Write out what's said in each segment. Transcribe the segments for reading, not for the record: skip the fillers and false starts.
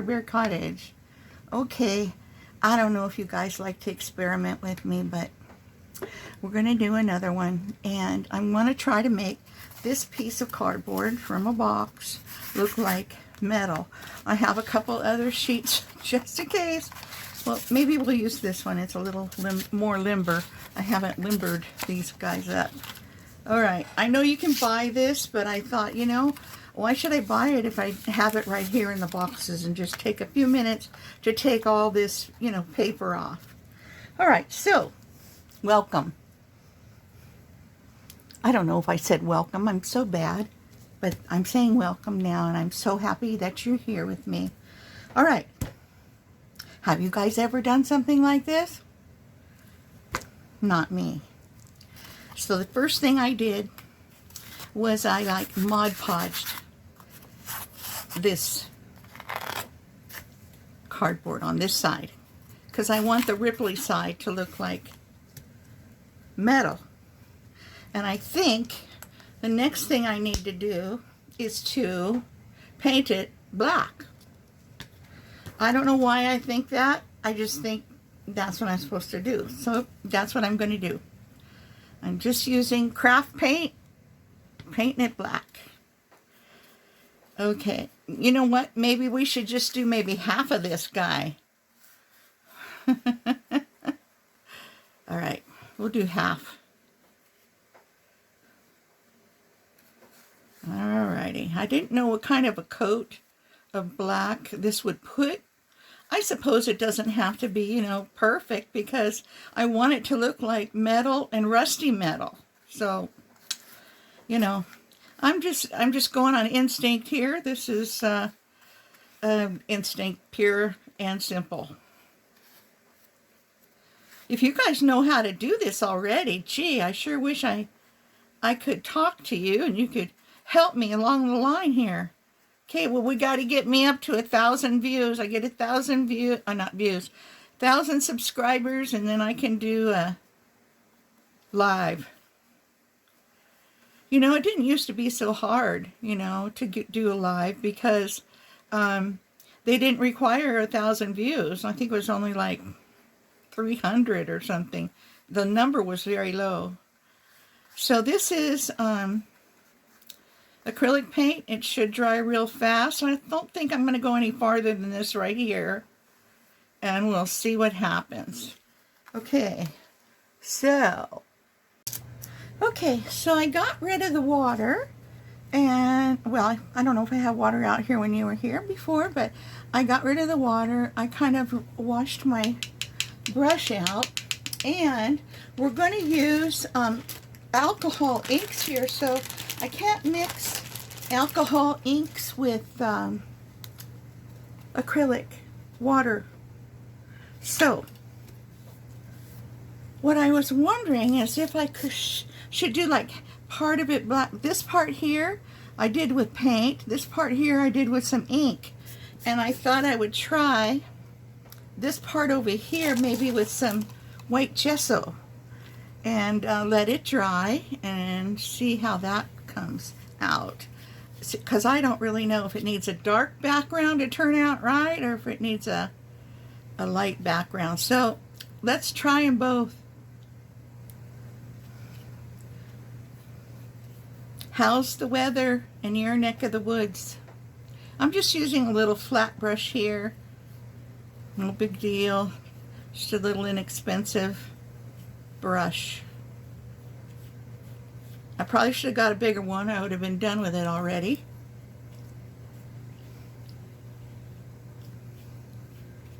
Bear Cottage. Okay, I don't know if you guys like to experiment with me, but we're going to do another one. And I'm going to try to make this piece of cardboard from a box look like metal. I have a couple other sheets just in case. Well, maybe we'll use this one. It's a little more limber. I haven't limbered these guys up. All right, I know you can buy this, but I thought, you know, why should I buy it if I have it right here in the boxes and just take a few minutes to take all this, you know, paper off. All right, so welcome. I don't know if I said welcome. I'm so bad, but I'm saying welcome now, and I'm so happy that you're here with me. All right. Have you guys ever done something like this? Not me. So the first thing I did was I like Mod Podged this cardboard on this side because I want the Ripley side to look like metal. And I think the next thing I need to do is to paint it black. I don't know why I think that. I just think that's what I'm supposed to do. So that's what I'm going to do. I'm just using craft paint, painting it black. Okay, you know what? Maybe we should just do maybe half of this guy. All right, we'll do half. All righty. I didn't know what kind of a coat of black this would put. I suppose it doesn't have to be, you know, perfect because I want it to look like metal and rusty metal. So, you know, I'm just going on instinct here. This is instinct, pure and simple. If you guys know how to do this already, gee, I sure wish I could talk to you and you could help me along the line here. Okay, well, we got to get me up to 1,000 views. I get 1,000 views, not views, 1,000 subscribers, and then I can do a live. You know, it didn't used to be so hard, you know, to do a live because they didn't require 1,000 views. I think it was only like 300 or something. The number was very low. So this is acrylic paint. It should dry real fast. I don't think I'm going to go any farther than this right here. And we'll see what happens. Okay, so I got rid of the water. And, well, I don't know if I had water out here when you were here before, but I got rid of the water. I kind of washed my brush out. And we're going to use alcohol inks here, so I can't mix alcohol inks with acrylic water. So what I was wondering is if I should do like part of it black. This part here I did with paint. This part here I did with some ink. And I thought I would try this part over here maybe with some white gesso and let it dry and see how that comes out. Because I don't really know if it needs a dark background to turn out right or if it needs a light background. So let's try them both. How's the weather in your neck of the woods? I'm just using a little flat brush here. No big deal. Just a little inexpensive brush. I probably should have got a bigger one. I would have been done with it already.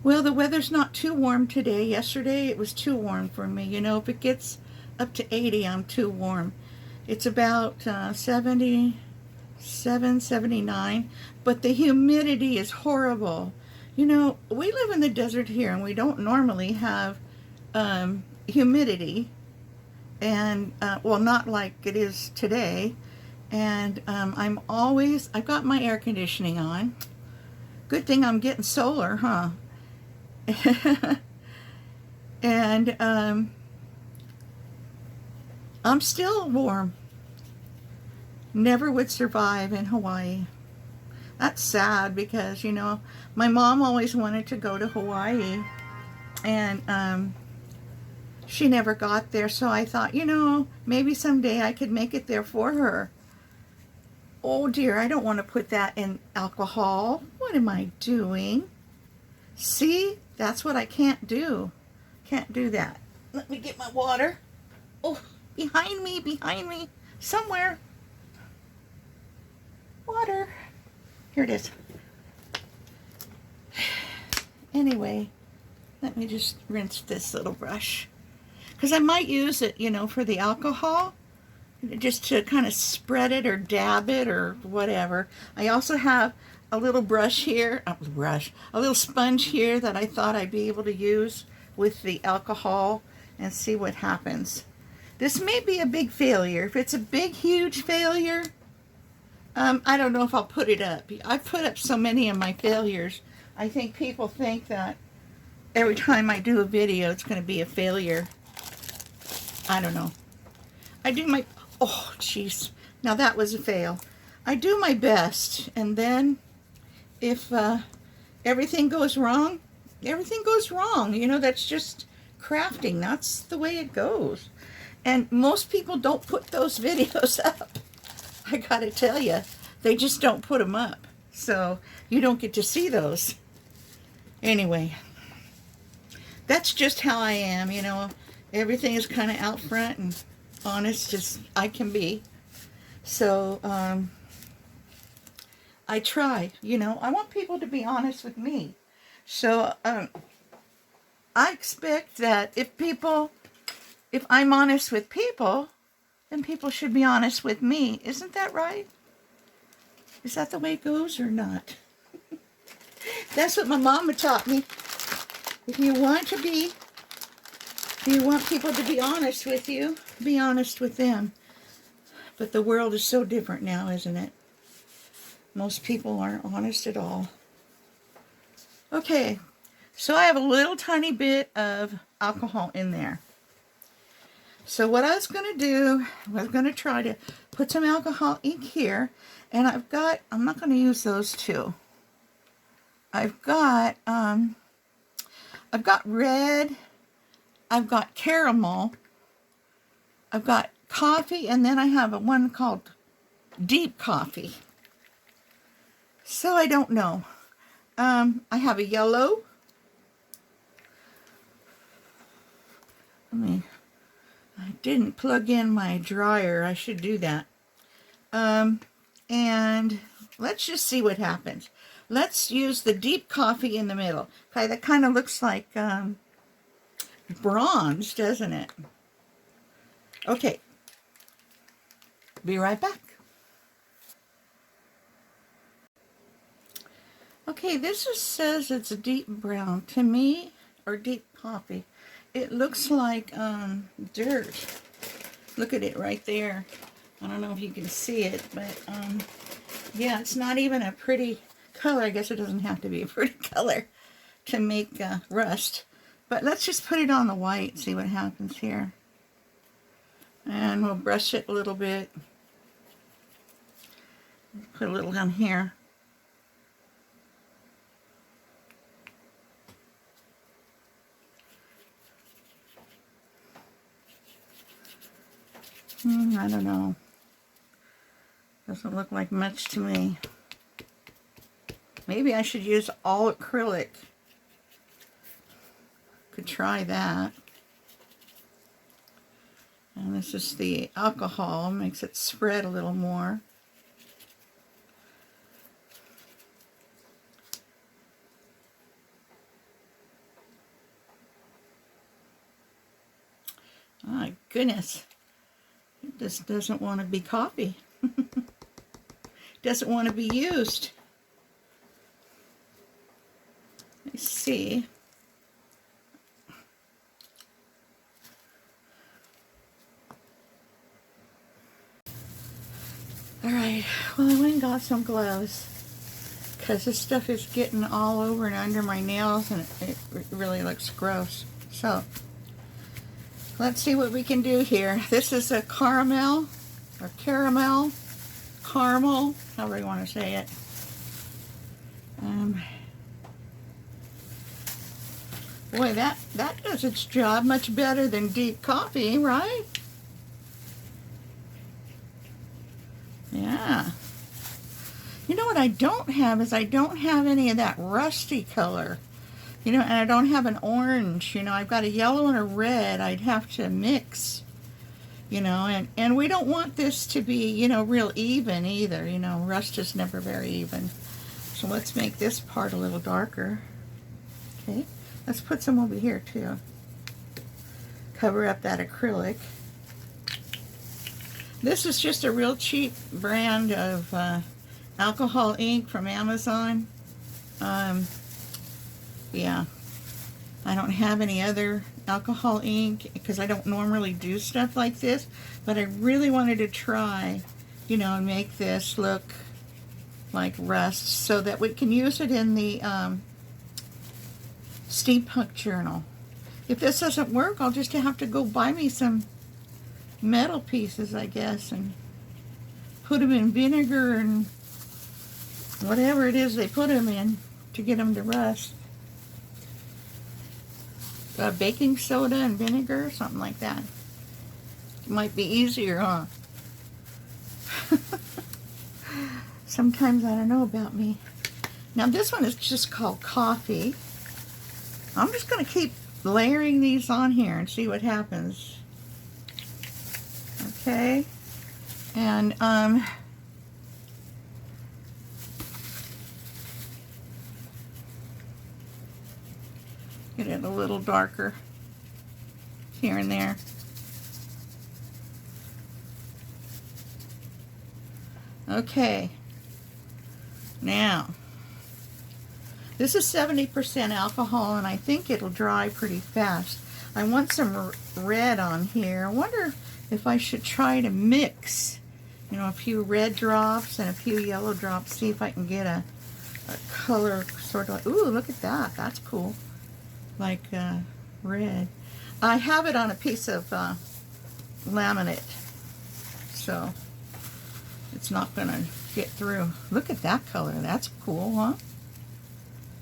Well, the weather's not too warm today. Yesterday it was too warm for me. You know, if it gets up to 80, I'm too warm. It's about 77, 79, but the humidity is horrible. You know, we live in the desert here and we don't normally have humidity. And, well, not like it is today. And I've got my air conditioning on. Good thing I'm getting solar, huh? And I'm still warm. Never would survive in Hawaii. That's sad because, you know, my mom always wanted to go to Hawaii, and she never got there, so I thought, you know, maybe someday I could make it there for her. Oh dear, I don't want to put that in alcohol. What am I doing? See, that's what I can't do. Can't do that. Let me get my water. Oh, behind me, somewhere. Water. Here it is. Anyway, let me just rinse this little brush. Because I might use it, you know, for the alcohol. Just to kind of spread it or dab it or whatever. I also have a little brush here, a little sponge here that I thought I'd be able to use with the alcohol and see what happens. This may be a big failure. If it's a big, huge failure, I don't know if I'll put it up. I've put up so many of my failures. I think people think that every time I do a video, it's going to be a failure. I don't know. I do my... Oh, jeez. Now that was a fail. I do my best, and then if everything goes wrong, everything goes wrong. You know, that's just crafting. That's the way it goes. And most people don't put those videos up. I gotta tell you, they just don't put them up. So you don't get to see those. Anyway, that's just how I am, you know. Everything is kind of out front and honest as I can be. So I try, you know. I want people to be honest with me. So I expect that if I'm honest with people, then people should be honest with me. Isn't that right? Is that the way it goes or not? That's what my mama taught me. If you want people to be honest with you, be honest with them. But the world is so different now, isn't it? Most people aren't honest at all. Okay, so I have a little tiny bit of alcohol in there. So what I was going to do, I was going to try to put some alcohol ink here. And I'm not going to use those two. I've got red, I've got caramel, I've got coffee, and then I have one called deep coffee. So I don't know. I have a yellow. I didn't plug in my dryer. I should do that. And let's just see what happens. Let's use the deep coffee in the middle. Okay, that kind of looks like bronze, doesn't it? Okay. Be right back. Okay, this says it's a deep brown. To me, or deep coffee, it looks like dirt. Look at it right there. I don't know if you can see it, but yeah, it's not even a pretty color. I guess it doesn't have to be a pretty color to make rust. But let's just put it on the white, see what happens here. And we'll brush it a little bit. Put a little down here. I don't know. Doesn't look like much to me. Maybe I should use all acrylic. Could try that. And this is the alcohol, makes it spread a little more. My goodness. It just doesn't want to be coffee. Doesn't want to be used. Let's see. Alright, well, I went and got some gloves because this stuff is getting all over and under my nails, and it really looks gross. So let's see what we can do here. This is a caramel, however you want to say it. Boy, that does its job much better than deep coffee, right? Yeah. You know what I don't have is I don't have any of that rusty color. You know, and I don't have an orange. You know, I've got a yellow and a red I'd have to mix. You know, and we don't want this to be, you know, real even either. You know, rust is never very even. So let's make this part a little darker. Okay, let's put some over here too. Cover up that acrylic. This is just a real cheap brand of alcohol ink from Amazon. Yeah, I don't have any other alcohol ink because I don't normally do stuff like this, but I really wanted to try, you know, and make this look like rust so that we can use it in the Steampunk journal. If this doesn't work, I'll just have to go buy me some metal pieces, I guess, and put them in vinegar and whatever it is they put them in to get them to rust. Baking soda and vinegar, something like that. It might be easier, huh? Sometimes I don't know about me. Now this one is just called coffee. I'm just going to keep layering these on here and see what happens. Okay. And get it a little darker here and there. Okay. Now, this is 70% alcohol, and I think it'll dry pretty fast. I want some red on here. I wonder if I should try to mix, you know, a few red drops and a few yellow drops, see if I can get a color sort of like, ooh, look at that. That's cool. Like red. I have it on a piece of laminate, so it's not going to get through. Look at that color. That's cool, huh?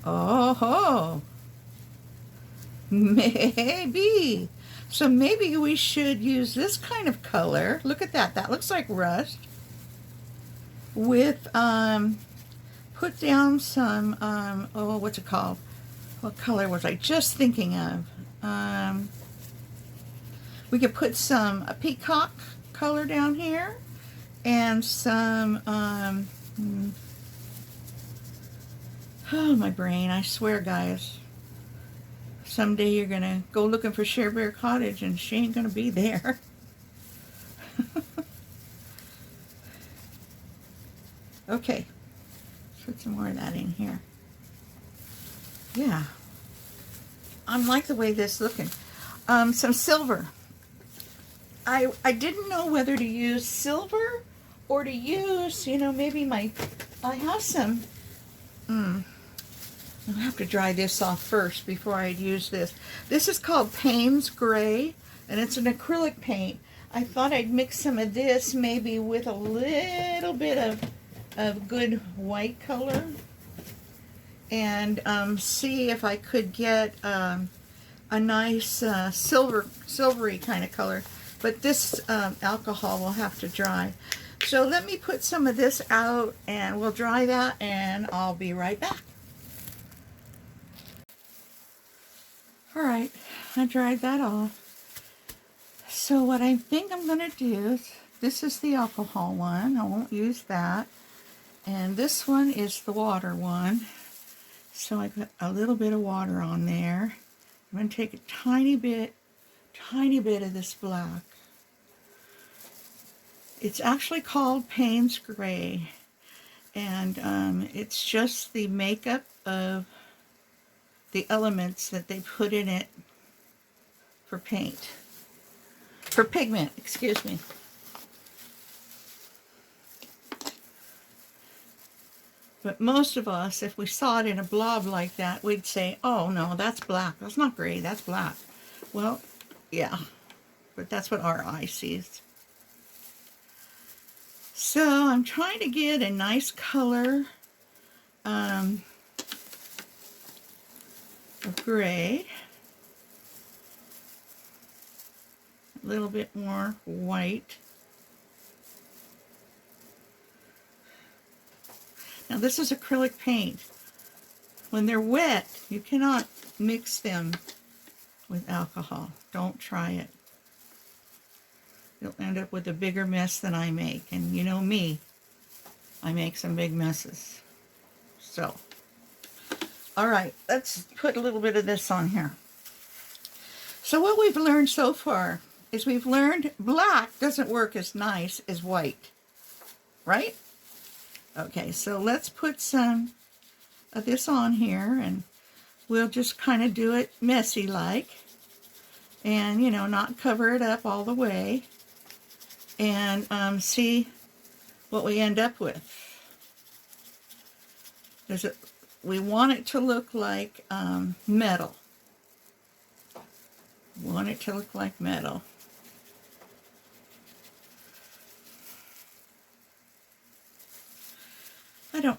Oh ho! Maybe. So maybe we should use this kind of color. Look at that. That looks like rust. With, put down some, oh, what's it called? What color was I just thinking of? We could put some peacock color down here. And some, oh, my brain, I swear, guys. Someday you're going to go looking for Share Bear Cottage and she ain't going to be there. Okay, let's put some more of that in here. Yeah, I like the way this is looking. Some silver. I didn't know whether to use silver or to use, you know, maybe I have some, I'll have to dry this off first before I use this. This is called Payne's Gray, and it's an acrylic paint. I thought I'd mix some of this maybe with a little bit of good white color and see if I could get a nice silvery kind of color. But this alcohol will have to dry. So let me put some of this out and we'll dry that and I'll be right back. Alright, I dried that off. So what I think I'm going to do is, this is the alcohol one. I won't use that. And this one is the water one. So I got a little bit of water on there. I'm going to take a tiny bit of this black. It's actually called Payne's Gray, and it's just the makeup of the elements that they put in it for paint, for pigment, excuse me. But most of us, if we saw it in a blob like that, we'd say, oh no, that's black. That's not gray, that's black. Well, yeah, but that's what our eye sees. So I'm trying to get a nice color of gray. A little bit more white. Now this is acrylic paint. When they're wet, you cannot mix them with alcohol. Don't try it. You'll end up with a bigger mess than I make. And you know me, I make some big messes. So, all right, let's put a little bit of this on here. So what we've learned so far is we've learned black doesn't work as nice as white, right? Okay, so let's put some of this on here, and we'll just kind of do it messy like, and you know, not cover it up all the way, and see what we end up with. We want it to look like metal. We want it to look like metal.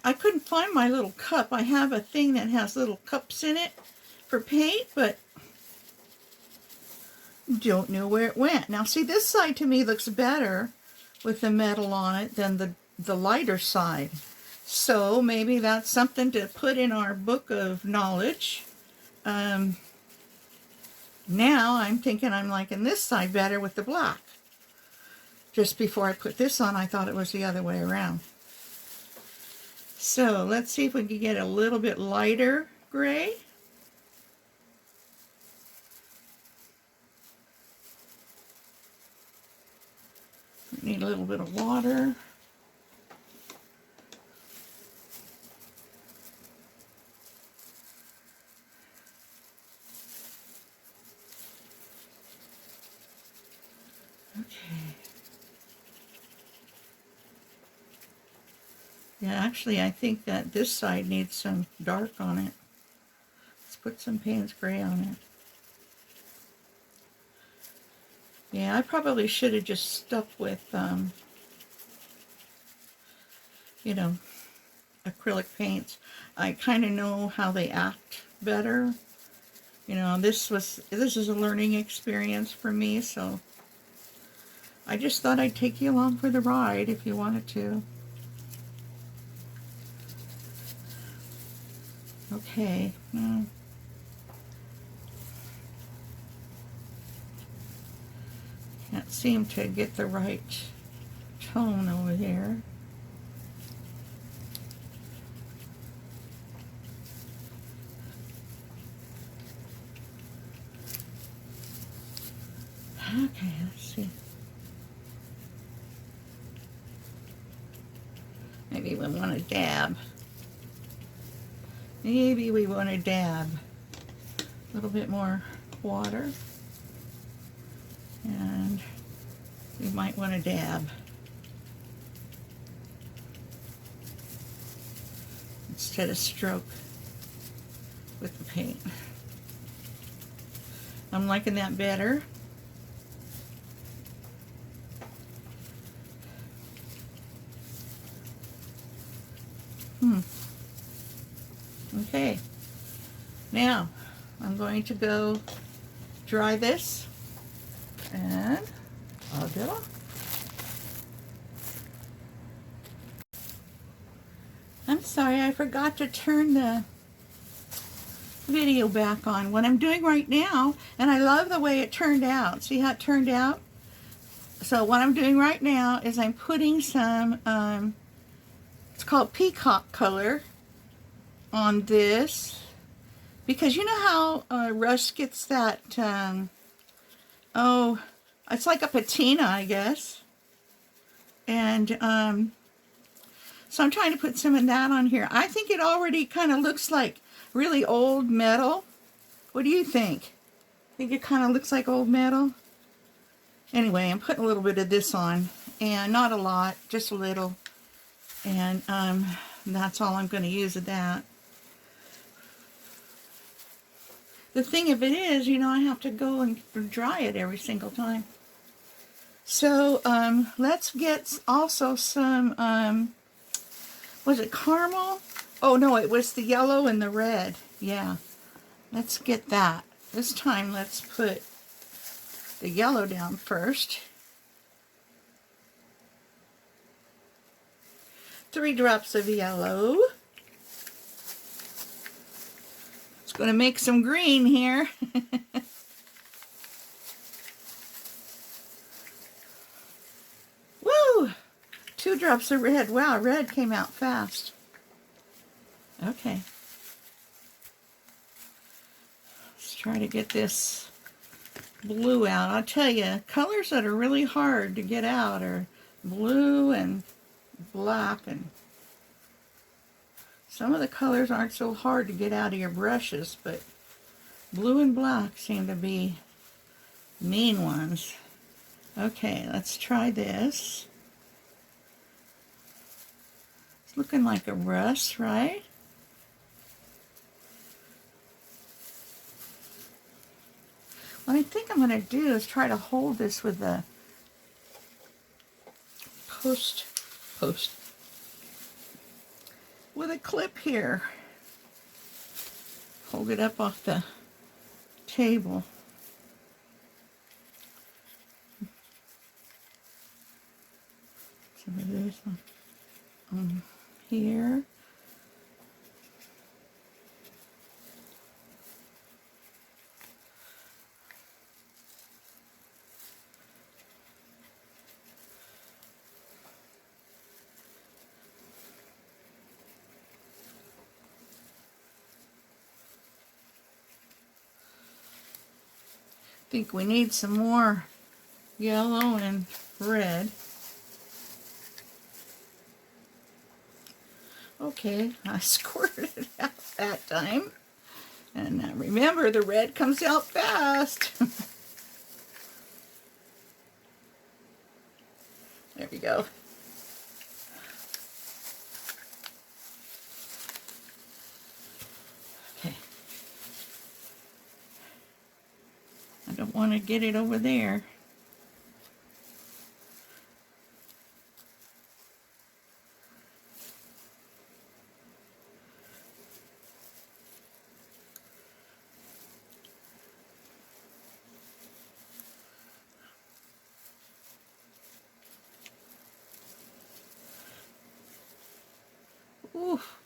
I couldn't find my little cup. I have a thing that has little cups in it for paint, but don't know where it went. Now see, this side to me looks better with the metal on it than the lighter side. So maybe that's something to put in our book of knowledge. Now I'm thinking I'm liking this side better with the black. Just before I put this on, I thought it was the other way around. So let's see if we can get a little bit lighter gray. We need a little bit of water. Okay. Yeah, actually, I think that this side needs some dark on it. Let's put some Payne's Gray on it. Yeah, I probably should have just stuck with, you know, acrylic paints. I kind of know how they act better. You know, this is a learning experience for me, so I just thought I'd take you along for the ride if you wanted to. Okay. Can't seem to get the right tone over here. Okay, let's see. Maybe we want to dab. Maybe we want to dab a little bit more water, and we might want to dab instead of stroke with the paint. I'm liking that better. Okay, now I'm going to go dry this, and I'll get off. I'm sorry, I forgot to turn the video back on. What I'm doing right now, and I love the way it turned out. See how it turned out? So what I'm doing right now is I'm putting some, it's called peacock color on this, because you know how Russ gets that, oh, it's like a patina, I guess. And so I'm trying to put some of that on here. I think it already kind of looks like really old metal. What do you think? Think it kind of looks like old metal? Anyway, I'm putting a little bit of this on, and not a lot, just a little. And that's all I'm going to use of that. The thing of it is, you know, I have to go and dry it every single time. So, let's get also some, was it caramel? Oh, no, it was the yellow and the red. Yeah, let's get that. This time, let's put the yellow down first. 3 drops of yellow. It's going to make some green here. Woo! 2 drops of red. Wow, red came out fast. Okay. Let's try to get this blue out. I'll tell you, colors that are really hard to get out are blue and black, and some of the colors aren't so hard to get out of your brushes, but blue and black seem to be mean ones. Okay, let's try this. It's looking like a rust, right? What I think I'm going to do is try to hold this with the post with a clip here. Hold it up off the table. Some of this on here. I think we need some more yellow and red. Okay, I squirted it out that time. And remember, the red comes out fast. There we go. Okay. I don't want to get it over there. Oof.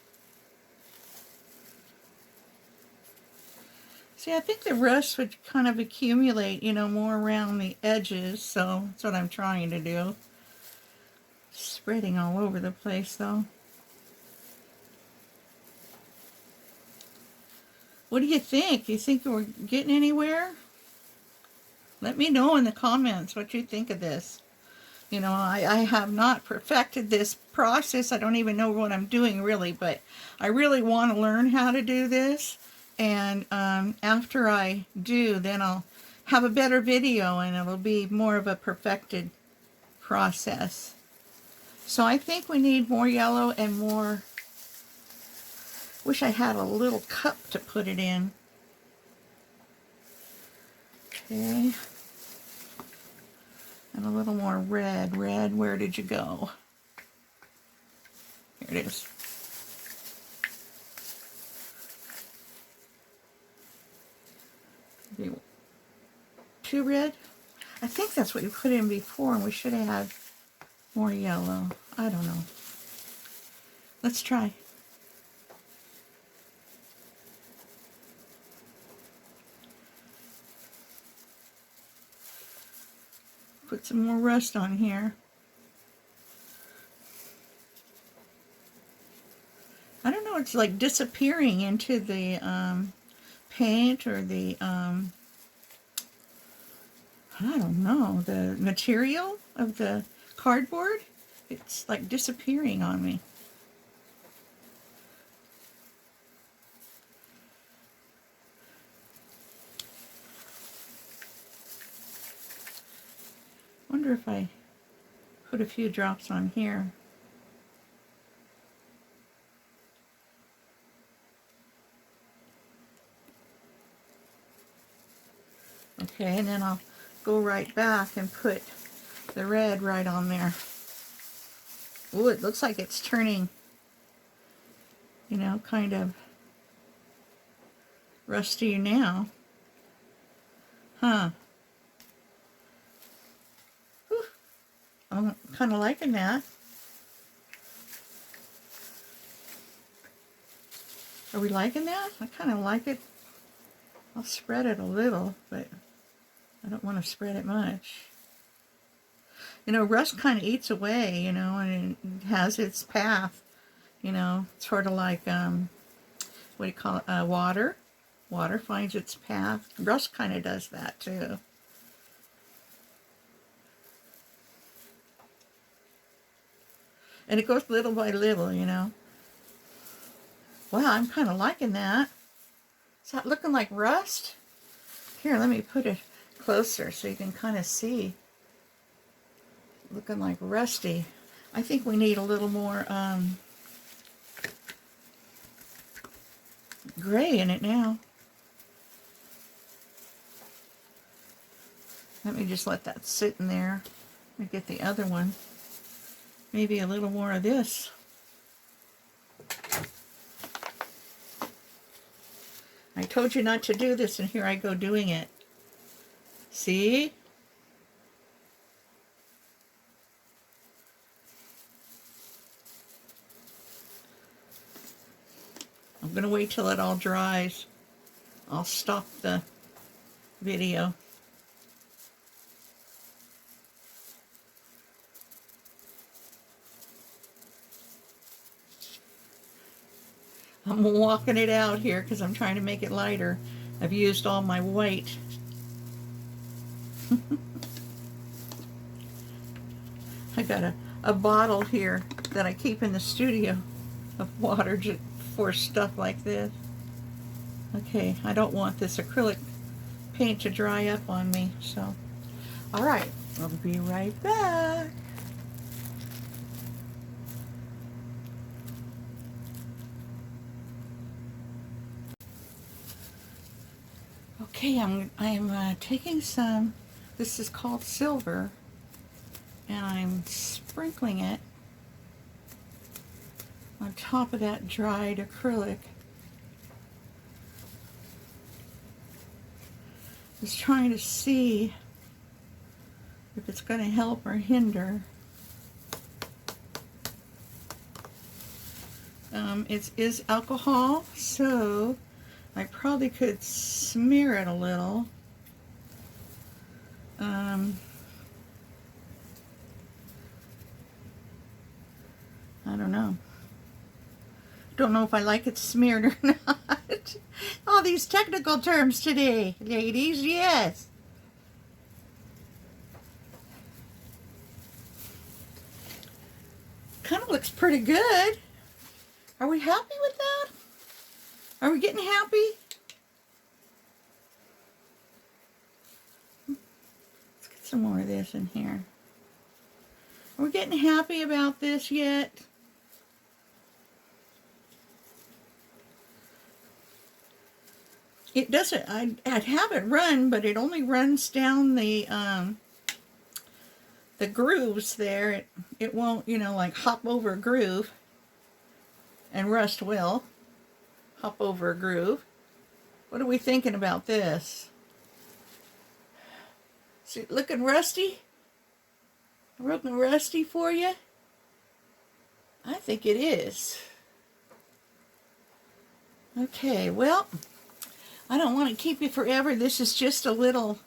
See, I think the rust would kind of accumulate, you know, more around the edges, so that's what I'm trying to do. Spreading all over the place, though. What do you think? Do you think we're getting anywhere? Let me know in the comments what you think of this. You know, I have not perfected this process. I don't even know what I'm doing really, but I really want to learn how to do this. And after I do, then I'll have a better video and it'll be more of a perfected process. So I think we need more yellow and more. Wish I had a little cup to put it in. Okay. And a little more red. Red, where did you go? Here it is. Maybe too red? I think that's what you put in before, and we should have had more yellow. I don't know. Let's try. Put some more rust on here. I don't know, it's like disappearing into the paint or the, I don't know, the material of the cardboard. It's like disappearing on me. Wonder if I put a few drops on here. Okay, and then I'll go right back and put the red right on there. Ooh, it looks like it's turning, you know, kind of rusty now. Huh. kind of liking that. Are we liking that? I kind of like it. I'll spread it a little, but I don't want to spread it much. You know, rust kind of eats away, you know, and it has its path, you know. It's sort of like, what do you call it, water. Water finds its path. Rust kind of does that, too. And it goes little by little, you know. Wow, I'm kind of liking that. Is that looking like rust? Here, let me put it closer so you can kind of see. Looking like rusty. I think we need a little more gray in it now. Let me just let that sit in there. Let me get the other one. Maybe a little more of this. I told you not to do this, and here I go doing it. See? I'm going to wait till it all dries. I'll stop the video. I'm walking it out here because I'm trying to make it lighter. I've used all my white. I got a bottle here that I keep in the studio of water for stuff like this. Okay, I don't want this acrylic paint to dry up on me, so. Alright, I'll be right back. Okay, I'm taking some, this is called silver, and I'm sprinkling it on top of that dried acrylic. Just trying to see if it's going to help or hinder. It is alcohol, so I probably could smear it a little. I don't know. Don't know if I like it smeared or not. All these technical terms today, ladies, yes. Kind of looks pretty good. Are we happy with that? Are we getting happy? Let's get some more of this in here. Are we getting happy about this yet? It doesn't, I'd have it run, but it only runs down the grooves there. It won't, you know, like hop over a groove, and rust will hop over a groove. What are we thinking about this? Is it looking rusty? Looking rusty for you? I think it is. Okay, well, I don't want to keep you forever. This is just a little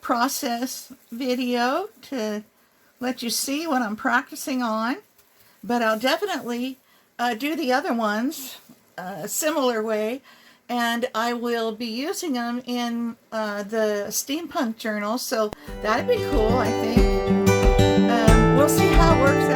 process video to let you see what I'm practicing on. But I'll definitely do the other ones a similar way, and I will be using them in the Steampunk journal, so that'd be cool, I think. We'll see how it works out.